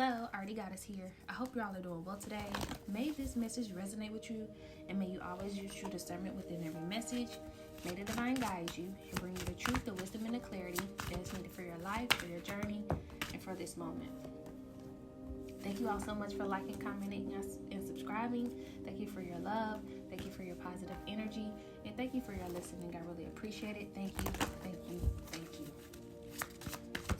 Hello, Already Got Us here. I hope you all are doing well today. May this message resonate with you, and may you always use true discernment within every message. May the divine guide you and bring you the truth, the wisdom, and the clarity that is needed for your life, for your journey, and for this moment. Thank you all so much for liking, commenting, and subscribing. Thank you for your love. Thank you for your positive energy. And thank you for your listening. I really appreciate it. Thank you, thank you, thank you.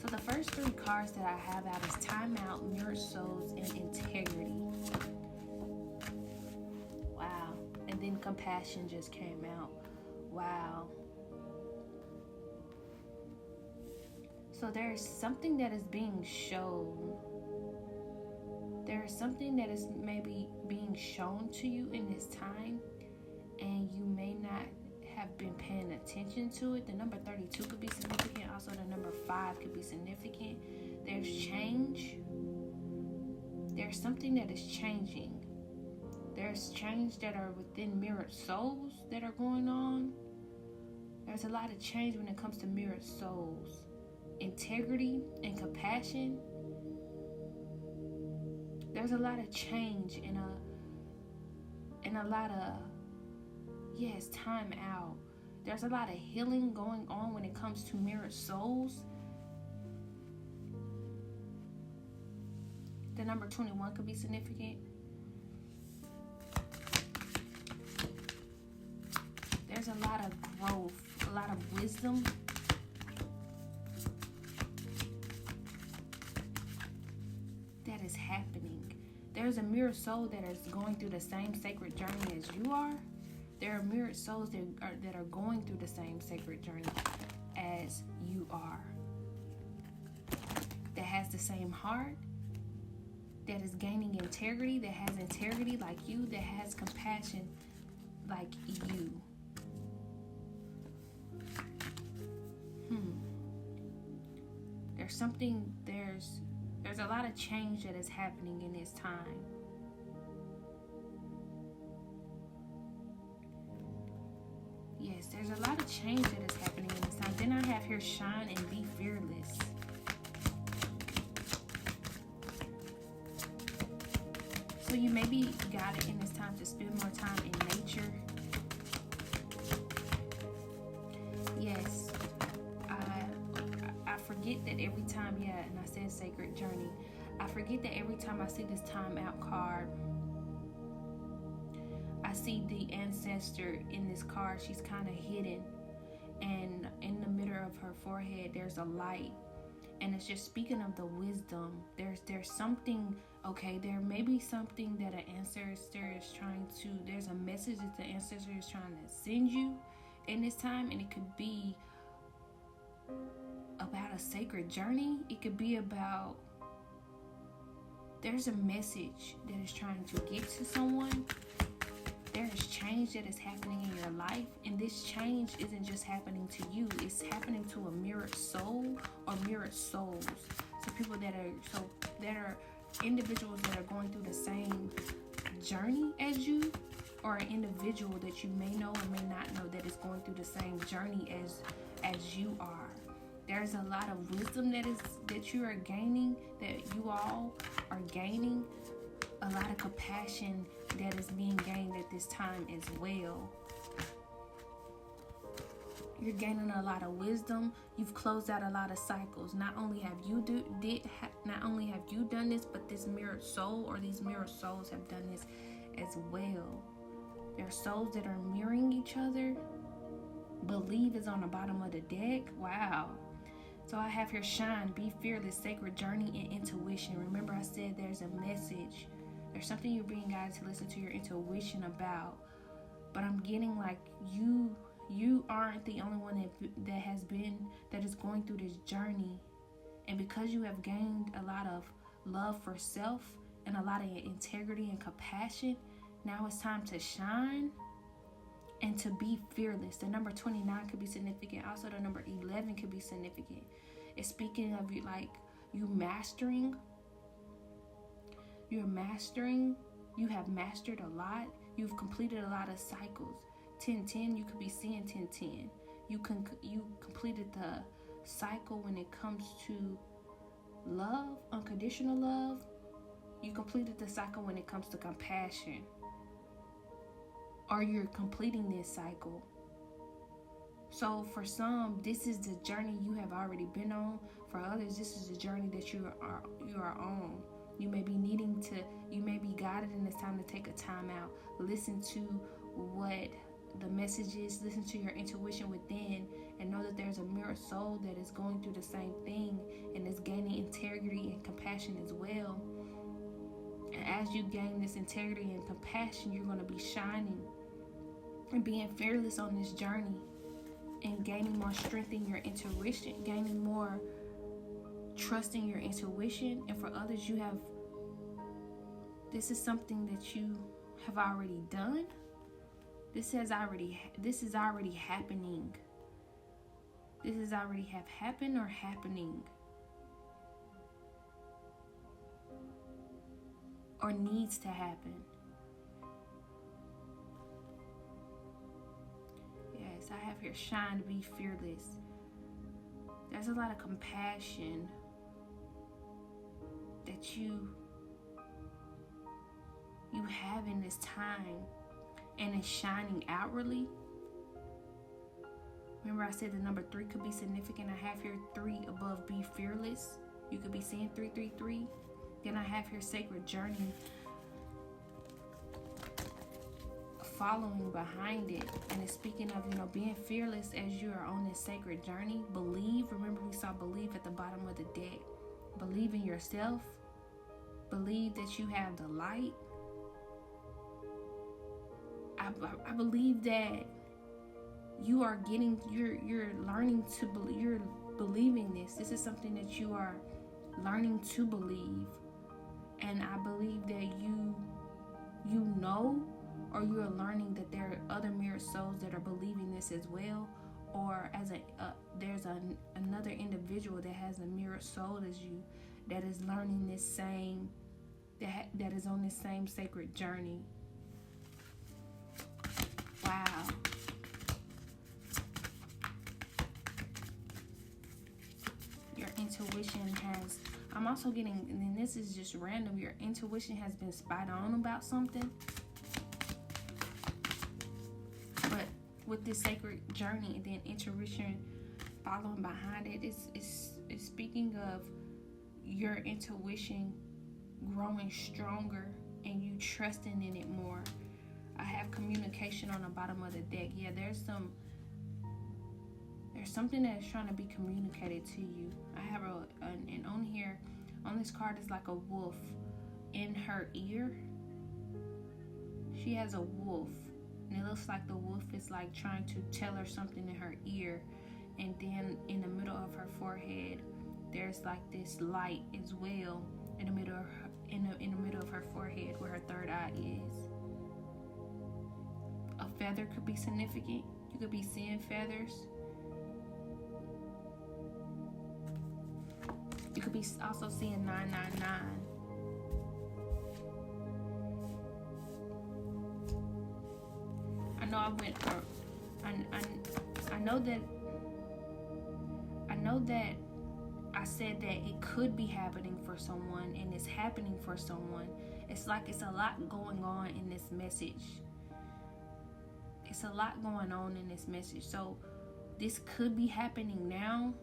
So the first three cards that I have out is Timeout, Mirrored Souls, and Integrity. Wow. And then Compassion just came out. Wow. So there is something that is being shown. There is something that is maybe being shown to you in this time, and you may not have been paying attention to it. The number 32 could be significant. Also, the number 5 could be significant. There's change. There's something that is changing. There's change that are within mirrored souls that are going on. There's a lot of change when it comes to mirrored souls. Integrity and compassion. There's a lot of change and a lot of time out. There's a lot of healing going on when it comes to mirrored souls. The number 21 could be significant. There's a lot of growth, a lot of wisdom. That is happening. There's a mirrored soul that is going through the same sacred journey as you are. There are mirrored souls that are going through the same sacred journey as you are. That has the same heart, that is gaining integrity, that has integrity like you, that has compassion like you. There's a lot of change that is happening in this time. Yes, there's a lot of change that is happening in this time. Then I have here shine and be fearless. So you maybe got it in this time to spend more time in nature. Yes, I forget that every time, and I said sacred journey. I forget that every time I see this time out card, I see the ancestor in this card. She's kind of hidden, and in the middle of her forehead there's a light, and it's just speaking of the wisdom. There's something, there may be something that an ancestor is trying to, there's a message that the ancestor is trying to send you in this time, and it could be about a sacred journey. It could be about, there's a message that is trying to get to someone. There is change that is happening in your life, and this change isn't just happening to you, it's happening to a mirrored soul or mirrored souls. So people that are individuals that are going through the same journey as you, or an individual that you may know or may not know that is going through the same journey as you are. There's a lot of wisdom that you are gaining, that you all are gaining. A lot of compassion that is being gained at this time as well. You're gaining a lot of wisdom. You've closed out a lot of cycles. Not only have you done this, but this mirrored soul or these mirrored souls have done this as well. There are souls that are mirroring each other. Believe is on the bottom of the deck. Wow. So I have here shine, be fearless, sacred journey, and intuition. Remember I said there's a message. There's something you're being guided to listen to your intuition about. But I'm getting like you aren't the only one that is going through this journey. And because you have gained a lot of love for self and a lot of integrity and compassion, now it's time to shine and to be fearless. The number 29 could be significant. Also, the number 11 could be significant. It's speaking of you, like you mastering. You're mastering. You have mastered a lot. You've completed a lot of cycles. 10-10, you could be seeing 10-10. You completed the cycle when it comes to love, unconditional love, you completed the cycle when it comes to compassion. Or you're completing this cycle. So for some, this is the journey you have already been on. For others, this is the journey that you are on. You may be guided in this time to take a time out. Listen to what the message is. Listen to your intuition within, and know that there's a mirror soul that is going through the same thing and is gaining integrity and compassion as well. And as you gain this integrity and compassion, you're going to be shining and being fearless on this journey, and gaining more strength in your intuition, gaining more trust in your intuition. And for others, this is something that you have already done. This is already happening. This is already have happened or happening, or needs to happen. Yes, I have here shine, be fearless. There's a lot of compassion that you have in this time, and it's shining outwardly. Remember I said the number 3 could be significant. I have here 3 above, be fearless. You could be seeing 333. Then I have here sacred journey, following behind it. And it's speaking of, being fearless as you are on this sacred journey. Believe. Remember we saw believe at the bottom of the deck. Believe in yourself. Believe that you have the light. I believe that you are you're learning to believe. You're believing this. This is something that you are learning to believe. And I believe that you know, or you are learning that there are other mirrored souls that are believing this as well. Or there's another individual that has a mirrored soul as you, that is learning this same, that is on this same sacred journey. Wow. Your intuition has, I'm also getting, and this is just random, your intuition has been spot on about something. But with this sacred journey, and then intuition following behind it, is speaking of your intuition growing stronger and you trusting in it more. I have communication on the bottom of the deck. Yeah, there's something that is trying to be communicated to you. I have and on here, on this card is like a wolf in her ear. She has a wolf, and it looks like the wolf is like trying to tell her something in her ear. And then in the middle of her forehead, there's like this light as well in the middle of her, in the middle of her forehead where her third eye is. A feather could be significant. You could be seeing feathers. You could be also seeing 999. I know I said that it could be happening for someone, and it's happening for someone. It's like it's a lot going on in this message. It's a lot going on in this message. So this could be happening now.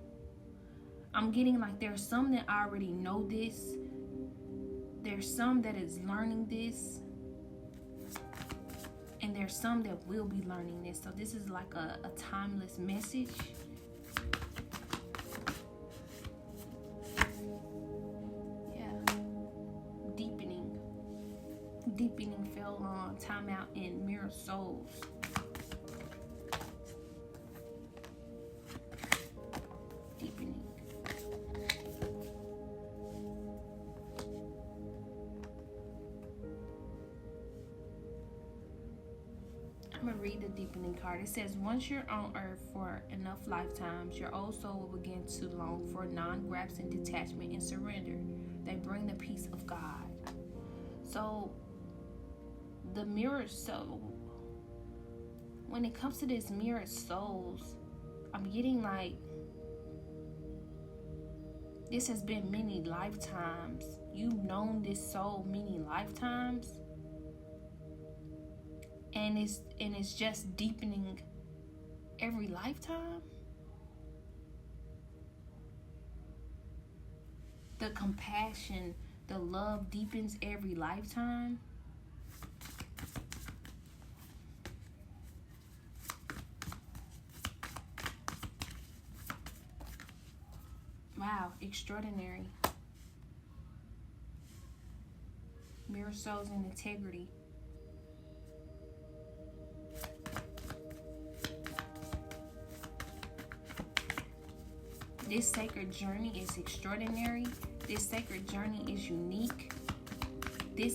I'm getting like there's some that already know this. There's some that is learning this. And there's some that will be learning this. So this is like a timeless message. Yeah. Deepening fell on timeout in mirror souls. Deepening. I'm going to read the deepening card. It says, once you're on earth for enough lifetimes, your old soul will begin to long for non-grasping detachment and surrender. They bring the peace of God. So, the mirrored soul, when it comes to this mirrored souls, I'm getting like This has been many lifetimes. You've known this soul many lifetimes, and it's just deepening every lifetime. The compassion, the love deepens every lifetime. Wow, extraordinary. Mirror souls and integrity. This sacred journey is extraordinary. This sacred journey is unique. The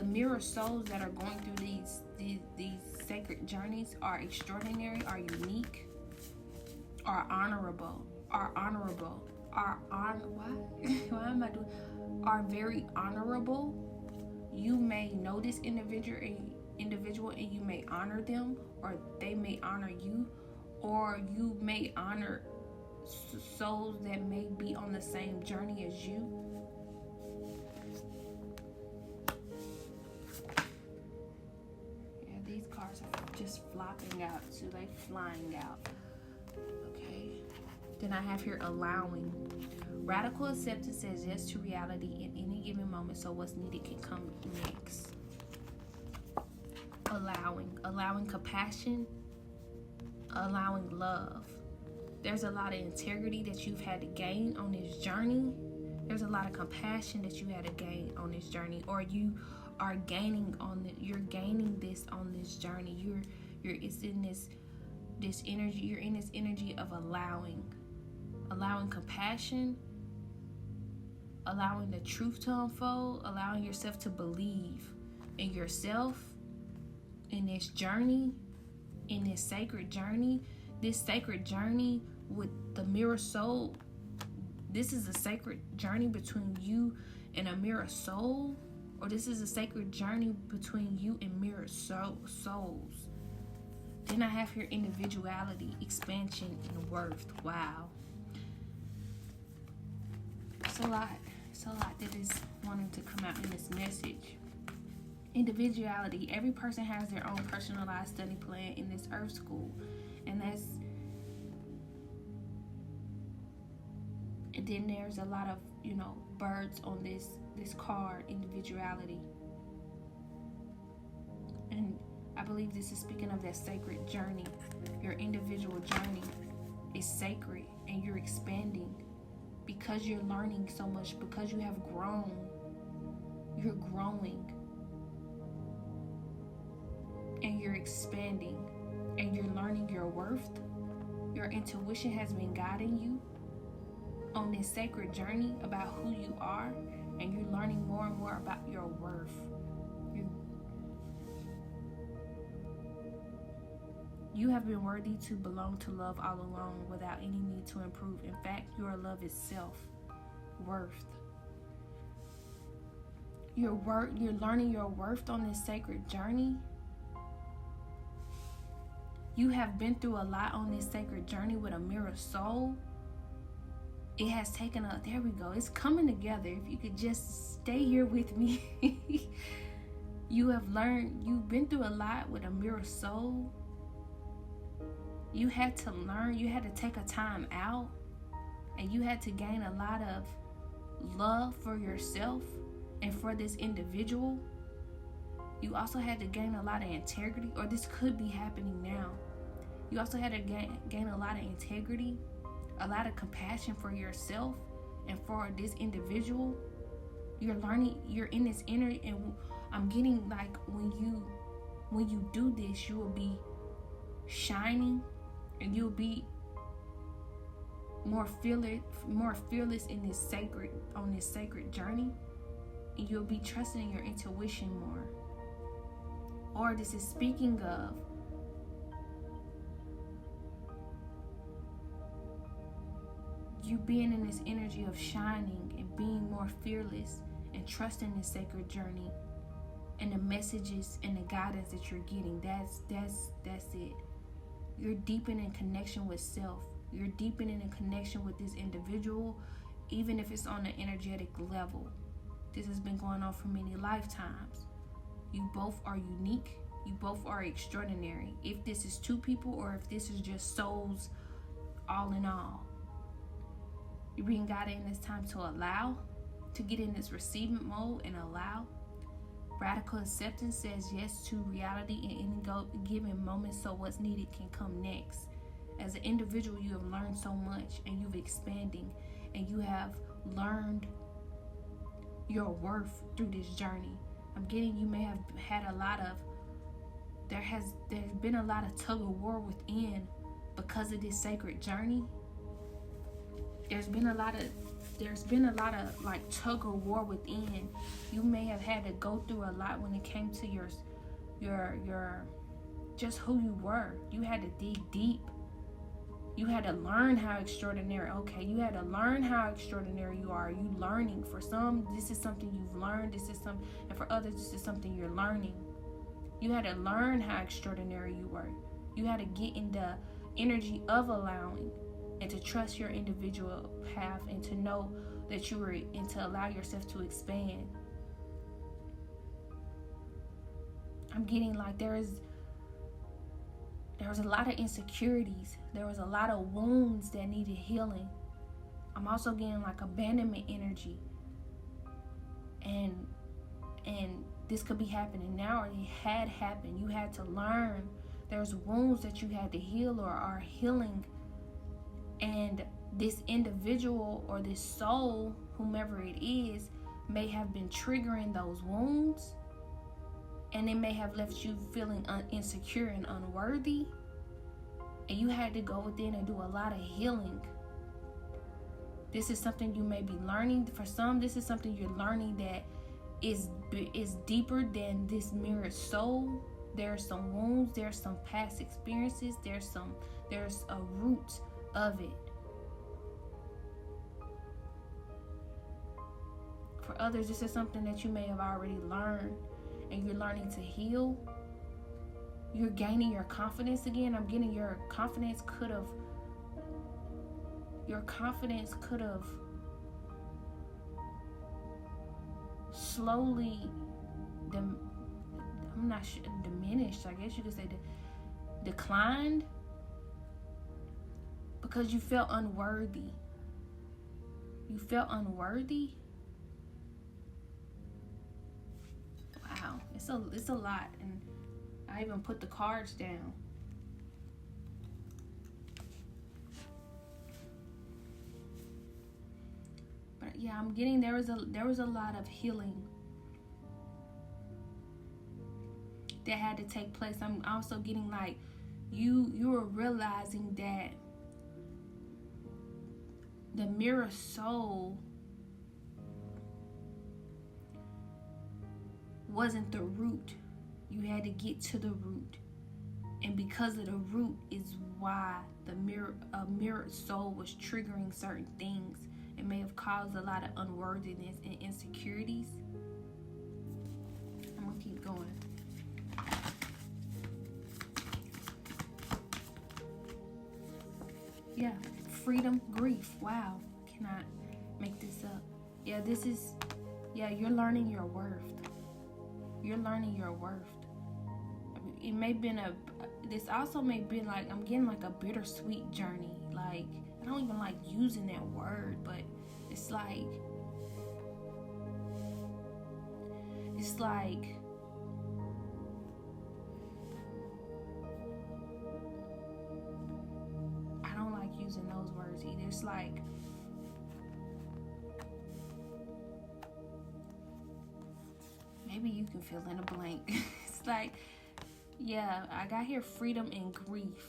mirror souls that are going through these sacred journeys are extraordinary, are unique, are honorable, are very honorable. You may know this individual and you may honor them, or they may honor you, or you may honor souls that may be on the same journey as you. Yeah, these cards are just flopping out, so they flying out. Okay. Then I have here allowing. Radical acceptance says yes to reality in any given moment, so what's needed can come next. Allowing compassion, allowing love. There's a lot of integrity that you've had to gain on this journey. There's a lot of compassion that you had to gain on this journey, or you are gaining you're gaining this on this journey. It's in this energy. You're in this energy of allowing compassion, allowing the truth to unfold, allowing yourself to believe in yourself, in this journey, in this sacred journey. This sacred journey with the mirror soul, this is a sacred journey between you and a mirror soul, or this is a sacred journey between you and mirror souls. Then I have here individuality, expansion, and worth. Wow. It's a lot that is wanting to come out in this message. Individuality. Every person has their own personalized study plan in this earth school. And then there's a lot of, birds on this card, individuality. And I believe this is speaking of that sacred journey. Your individual journey is sacred, and you're expanding because you're learning so much, because you have grown. You're growing and you're expanding and you're learning your worth. Your intuition has been guiding you on this sacred journey about who you are, and you're learning more and more about your worth. You have been worthy to belong to love all along without any need to improve. In fact, your love is self-worth. You're learning your worth on this sacred journey. You have been through a lot on this sacred journey with a mirror soul. It has taken there we go. It's coming together. If you could just stay here with me. You've been through a lot with a mirror soul. You had to learn, you had to take a time out, and you had to gain a lot of love for yourself and for this individual. You also had to gain a lot of integrity, or this could be happening now. You also had to gain a lot of integrity, a lot of compassion for yourself and for this individual. You're learning, you're in this inner, and I'm getting like when you do this, you will be shining, and you'll be more fearless in this sacred journey, and you'll be trusting in your intuition more. Or this is speaking of you being in this energy of shining and being more fearless and trusting this sacred journey and the messages and the guidance that you're getting. That's it. You're deepening connection with self. You're deepening a connection with this individual, even if it's on an energetic level. This has been going on for many lifetimes. You both are unique. You both are extraordinary. If this is two people or if this is just souls all in all. You bring God in this time to allow, to get in this receiving mode and allow. Radical acceptance says yes to reality in any given moment so what's needed can come next. As an individual, you have learned so much and you've expanding and you have learned your worth through this journey. I'm getting you may have had a lot of, there's been a lot of tug of war within because of this sacred journey. There's been a lot of like tug of war within. You may have had to go through a lot when it came to your just who you were. You had to dig deep. You had to learn how extraordinary. Okay, you had to learn how extraordinary you are. You learning. For some, this is something you've learned. And for others, this is something you're learning. You had to learn how extraordinary you were. You had to get in the energy of allowing and to trust your individual path and to know that you were, and to allow yourself to expand. I'm getting like there was a lot of insecurities. There was a lot of wounds that needed healing. I'm also getting like abandonment energy. And this could be happening now, or it had happened. You had to learn. There's wounds that you had to heal or are healing. And this individual or this soul, whomever it is, may have been triggering those wounds. And it may have left you feeling insecure and unworthy. And you had to go within and do a lot of healing. This is something you may be learning. For some, this is something you're learning that is deeper than this mirrored soul. There's some wounds. There's some past experiences. There's a root of it. For others, this is something that you may have already learned. And you're learning to heal. You're gaining your confidence again. I'm getting your confidence could have slowly, I'm not sure, diminished, I guess you could say, declined, because you felt unworthy. You felt unworthy. Wow, it's a lot, and I even put the cards down. But yeah, I'm getting there was a lot of healing that had to take place. I'm also getting like you were realizing that the mirror soul wasn't the root. You had to get to the root, and because of the root is why the mirrored soul was triggering certain things. It may have caused a lot of unworthiness and insecurities. I'm gonna keep going. Yeah, freedom, grief. Wow, cannot make this up. Yeah, you're learning your worth. You're learning your worth. It may have been this also may be like, I'm getting like a bittersweet journey. Like, I don't even like using that word, but it's like I don't like using those words either. It's like maybe you can fill in a blank. It's like, yeah, I got here freedom and grief.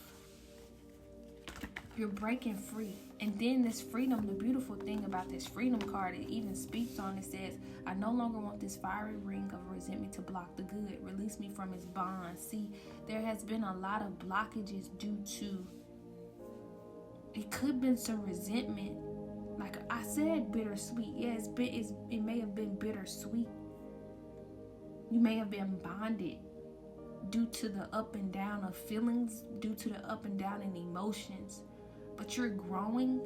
You're breaking free. And then this freedom, the beautiful thing about this freedom card, it even speaks on, it says, I no longer want this fiery ring of resentment to block the good. Release me from its bond. See, there has been a lot of blockages due to, it could have been some resentment. Like I said, bittersweet. Yeah, it may have been bittersweet. You may have been bonded due to the up and down of feelings, due to the up and down in emotions. but you're growing.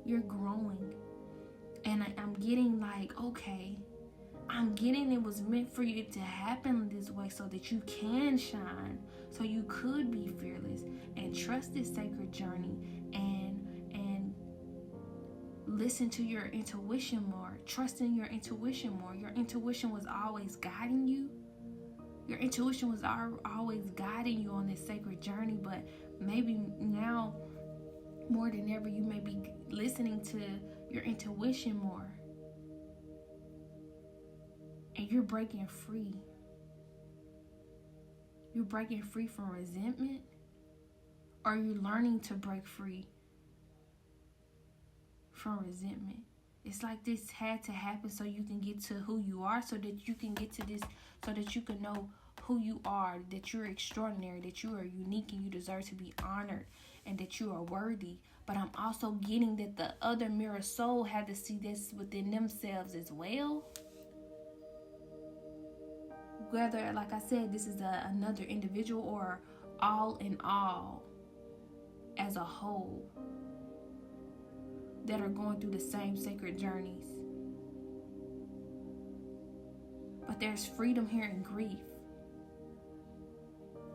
You're growing. And I'm getting like, okay, I'm getting it was meant for you to happen this way so that you can shine, so you could be fearless and trust this sacred journey and listen to your intuition more, trust in your intuition more. Your intuition was always guiding you. Your intuition was always guiding you on this sacred journey, but maybe now more than ever you may be listening to your intuition more. And you're breaking free. You're breaking free from resentment, or you're learning to break free from resentment. It's like this had to happen so you can get to who you are, so that you can get to this, so that you can know who you are, that you're extraordinary, that you are unique and you deserve to be honored, and that you are worthy. But I'm also getting that the other mirror soul had to see this within themselves as well. Whether, like I said, this is another individual or all in all as a whole that are going through the same sacred journeys. But there's freedom here in grief.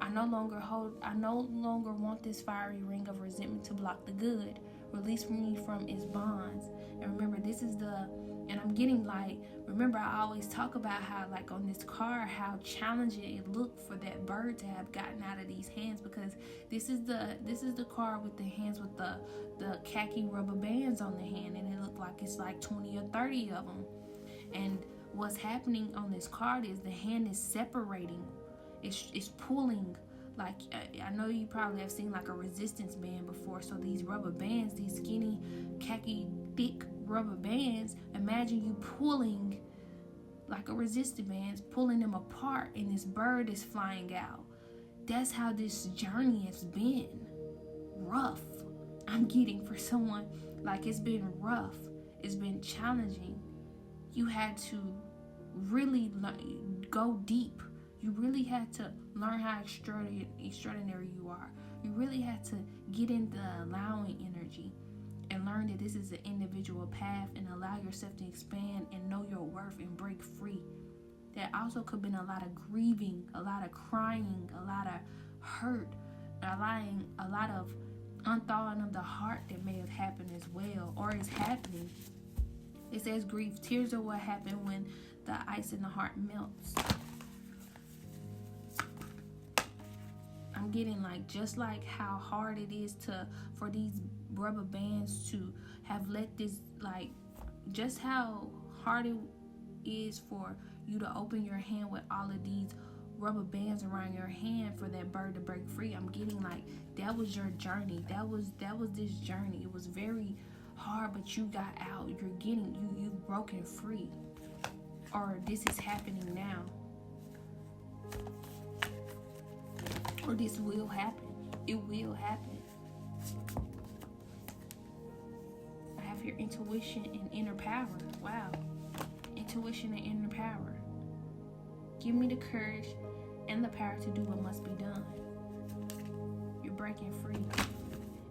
I no longer want this fiery ring of resentment to block the good. Release me from its bonds. And remember, I'm getting like, remember I always talk about how, like on this card, how challenging it looked for that bird to have gotten out of these hands, because this is the card with the hands with the khaki rubber bands on the hand, and it looked like it's like 20 or 30 of them. And what's happening on this card is the hand is separating. It's pulling. Like, I know you probably have seen like a resistance band before. So these rubber bands, these skinny, khaki, thick rubber bands, imagine you pulling like a resistance band, pulling them apart, and this bird is flying out. That's how this journey has been. Rough. I'm getting for someone, like, it's been rough. It's been challenging. You had to really go deep. You really had to learn how extraordinary you are. You really had to get in the allowing energy and learn that this is an individual path, and allow yourself to expand and know your worth and break free. There also could have been a lot of grieving, a lot of crying, a lot of hurt, a lot of unthawing of the heart that may have happened as well, or is happening. It says grief. Tears are what happen when the ice in the heart melts. I'm getting like, just like how hard it is for these rubber bands to have let this, like, just how hard it is for you to open your hand with all of these rubber bands around your hand for that bird to break free. I'm getting like, that was your journey. That was this journey. It was very hard, but you got out. You've broken free. Or this is happening now. Or this will happen. It will happen. I have here intuition and inner power. Wow. Intuition and inner power. Give me the courage and the power to do what must be done. You're breaking free.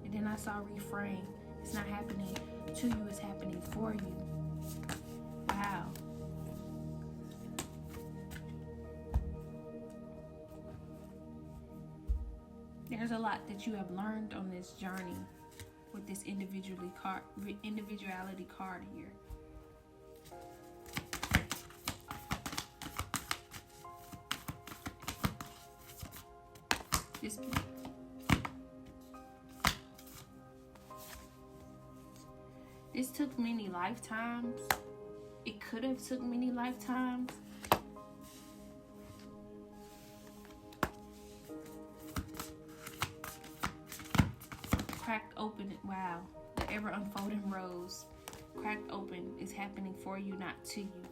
And then I saw reframe. It's not happening to you, it's happening for you. Wow. There's a lot that you have learned on this journey with this individuality card here. This took many lifetimes. It could have took many lifetimes. Cracked open. Wow. The ever unfolding rose. Cracked open is happening for you, not to you.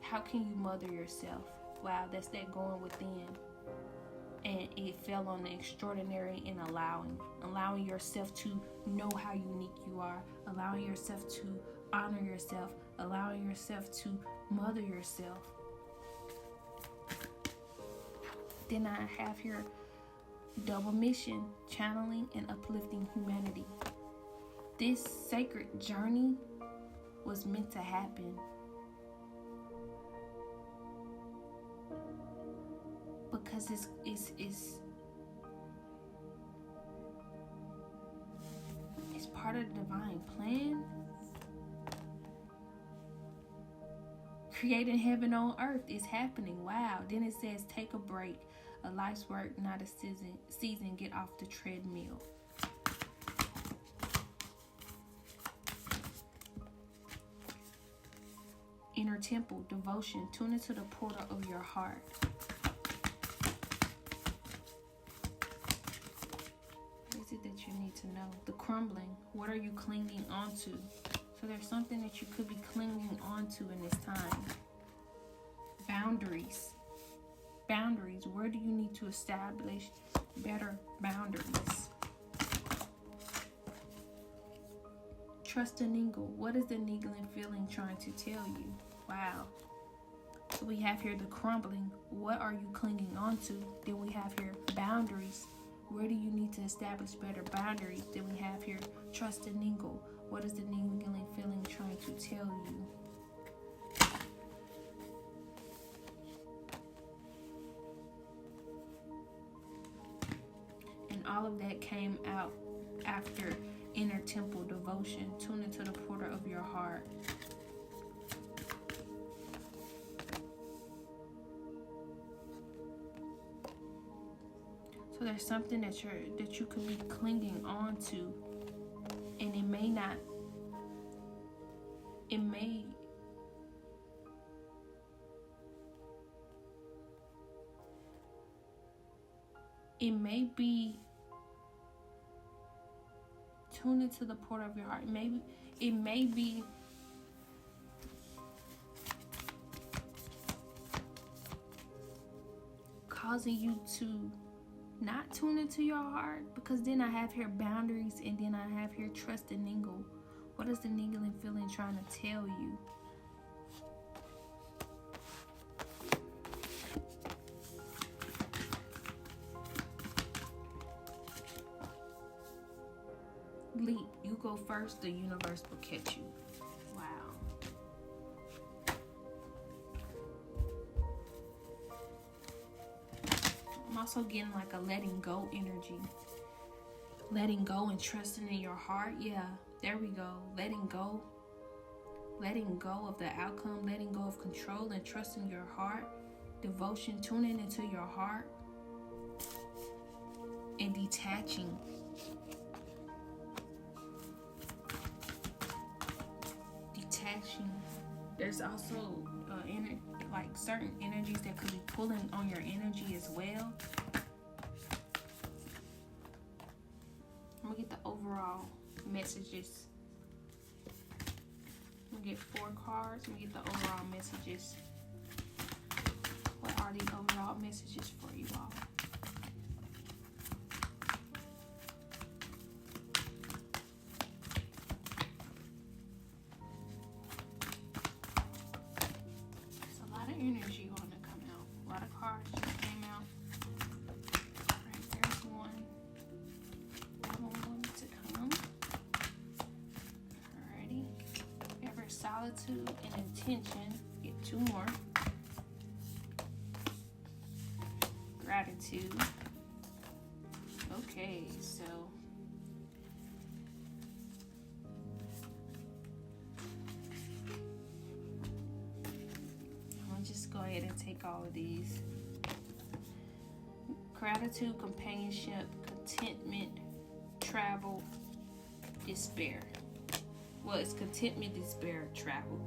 How can you mother yourself? Wow, that's that going within. And it fell on the extraordinary and allowing yourself to know how unique you are, allowing yourself to honor yourself, allowing yourself to mother yourself. Then I have here Double mission, channeling and uplifting humanity. This sacred journey was meant to happen. Because it's part of the divine plan. Creating heaven on earth is happening. Wow. Then it says, take a break. A life's work, not a season. Get off the treadmill. Inner temple, devotion. Tune into the portal of your heart. What is it that you need to know? The crumbling. What are you clinging onto? So there's something that you could be clinging onto in this time. Boundaries. Boundaries. Where do you need to establish better boundaries? Trust a niggle. What is the niggling feeling trying to tell you? Wow. So we have here the crumbling. What are you clinging onto? Then we have here boundaries. Where do you need to establish better boundaries? Then we have here trust a niggle. What is the niggling feeling trying to tell you? All of that came out after inner temple devotion. Tune into the portal of your heart. So there's something that you could be clinging on to, and it may be tuned into the portal of your heart. It may be causing you to not tune into your heart, because then I have here boundaries, and then I have here trust and niggle. What is the niggling feeling trying to tell you? Leap. You go first, the universe will catch you. Wow. I'm also getting like a letting go energy. Letting go and trusting in your heart. Yeah, there we go. Letting go. Letting go of the outcome. Letting go of control and trusting your heart. Devotion. Tuning into your heart. And detaching. There's also like certain energies that could be pulling on your energy as well. I'm gonna get the overall messages. I'm gonna get 4 cards. I'm gonna get the overall messages. What are the overall messages for you all? Energy want to come out. A lot of cards just came out. Alright, there's one. That one wanted to come. Alrighty. Ever solitude and intention. Get 2 more. Gratitude. Okay, so just go ahead and take all of these. Gratitude, companionship, contentment, travel, despair. Well, it's contentment, despair, travel.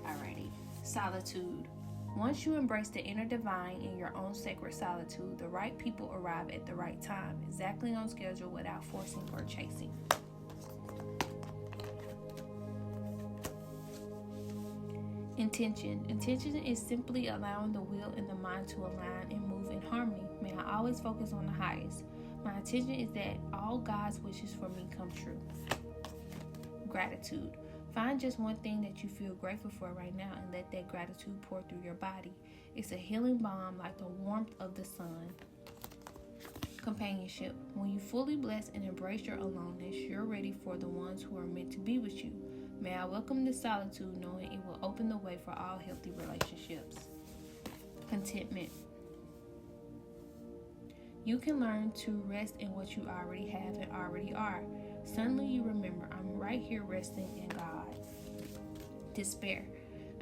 Alrighty. Solitude. Once you embrace the inner divine in your own sacred solitude, the right people arrive at the right time, exactly on schedule without forcing or chasing. Intention. Intention is simply allowing the will and the mind to align and move in harmony. May I always focus on the highest. My intention is that all God's wishes for me come true. Gratitude. Find just one thing that you feel grateful for right now and let that gratitude pour through your body. It's a healing balm like the warmth of the sun. Companionship. When you fully bless and embrace your aloneness, you're ready for the ones who are meant to be with you. May I welcome this solitude, knowing it will open the way for all healthy relationships. Contentment. You can learn to rest in what you already have and already are. Suddenly you remember, I'm right here resting in God. Despair.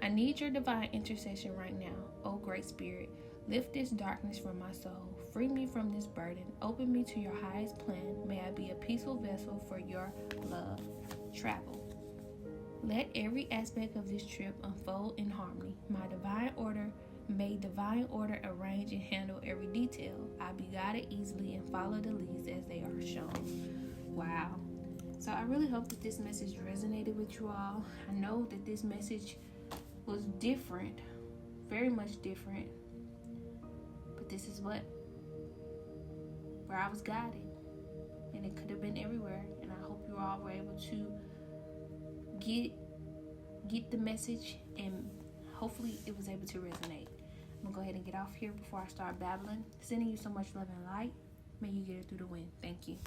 I need your divine intercession right now. Oh, great Spirit, lift this darkness from my soul. Free me from this burden. Open me to your highest plan. May I be a peaceful vessel for your love. Travel. Let every aspect of this trip unfold in harmony. May divine order arrange and handle every detail. I be guided easily and follow the leads as they are shown. Wow. So I really hope that this message resonated with you all. I know that this message was different, very much different, but this is where I was guided, and it could have been everywhere. And I hope you all were able to get the message, and hopefully it was able to resonate. I'm gonna go ahead and get off here before I start babbling. Sending you so much love and light. May you get it through the wind. Thank you.